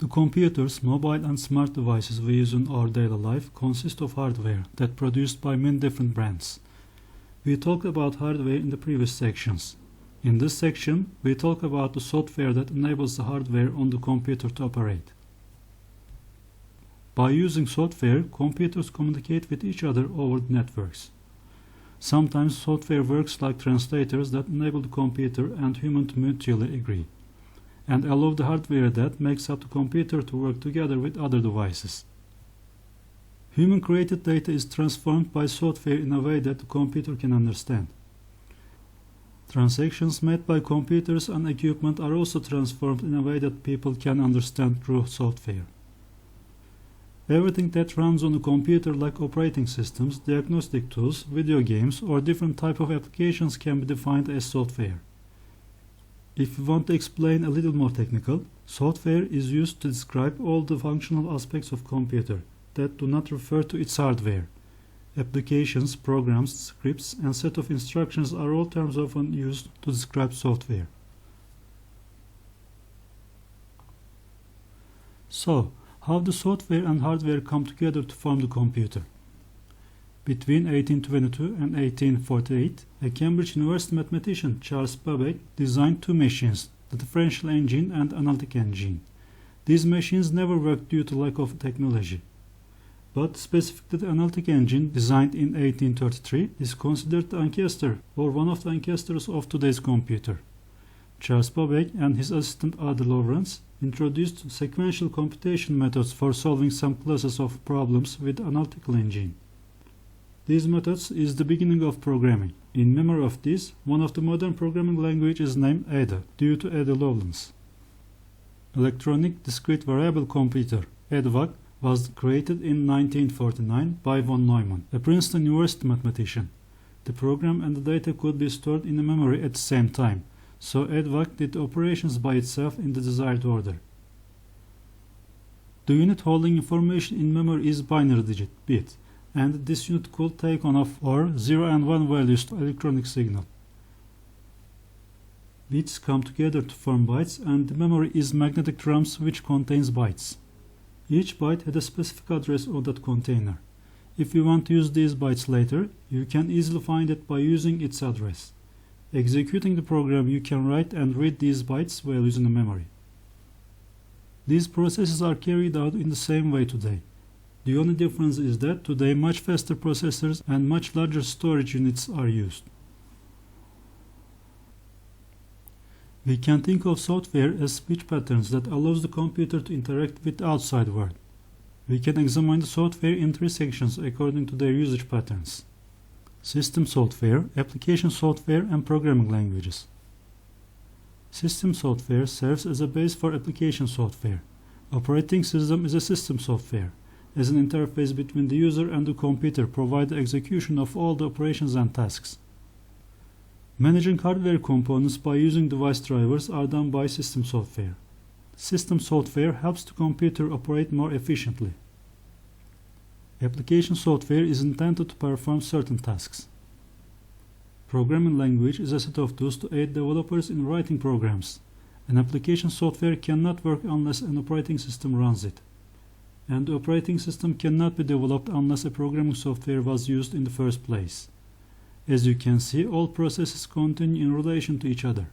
The computers, mobile and smart devices we use in our daily life consist of hardware that produced by many different brands. We talked about hardware in the previous sections. In this section, we talk about the software that enables the hardware on the computer to operate. By using software, computers communicate with each other over the networks. Sometimes software works like translators that enable the computer and human to mutually agree, and allow the hardware that makes up the computer to work together with other devices. Human-created data is transformed by software in a way that the computer can understand. Transactions made by computers and equipment are also transformed in a way that people can understand through software. Everything that runs on a computer, like operating systems, diagnostic tools, video games, or different types of applications, can be defined as software. If we want to explain a little more technical, software is used to describe all the functional aspects of computer that do not refer to its hardware. Applications, programs, scripts, and set of instructions are all terms often used to describe software. So, how do software and hardware come together to form the computer? Between 1822 and 1848, a Cambridge University mathematician, Charles Babbage, designed two machines, the differential engine and analytic engine. These machines never worked due to lack of technology. But specifically the analytic engine, designed in 1833, is considered the ancestor or one of the ancestors of today's computer. Charles Babbage and his assistant Ada Lovelace introduced sequential computation methods for solving some classes of problems with analytical engine. These methods is the beginning of programming. In memory of this, one of the modern programming languages is named Ada, due to Ada Lovelace. Electronic Discrete Variable Computer, EDVAC, was created in 1949 by von Neumann, a Princeton University mathematician. The program and the data could be stored in a memory at the same time, so EDVAC did the operations by itself in the desired order. The unit holding information in memory is binary digit, bit, and this unit could take on of or 0 and 1 values to electronic signal. Bits come together to form bytes, and the memory is magnetic drums which contains bytes. Each byte had a specific address on that container. If you want to use these bytes later, you can easily find it by using its address. Executing the program, you can write and read these bytes while using the memory. These processes are carried out in the same way today. The only difference is that today much faster processors and much larger storage units are used. We can think of software as speech patterns that allows the computer to interact with the outside world. We can examine the software in three sections according to their usage patterns: system software, application software, and programming languages. System software serves as a base for application software. Operating system is a system software, as an interface between the user and the computer, provide the execution of all the operations and tasks. Managing hardware components by using device drivers are done by system software. System software helps the computer operate more efficiently. Application software is intended to perform certain tasks. Programming language is a set of tools to aid developers in writing programs. An application software cannot work unless an operating system runs it. And the operating system cannot be developed unless a programming software was used in the first place. As you can see, all processes continue in relation to each other.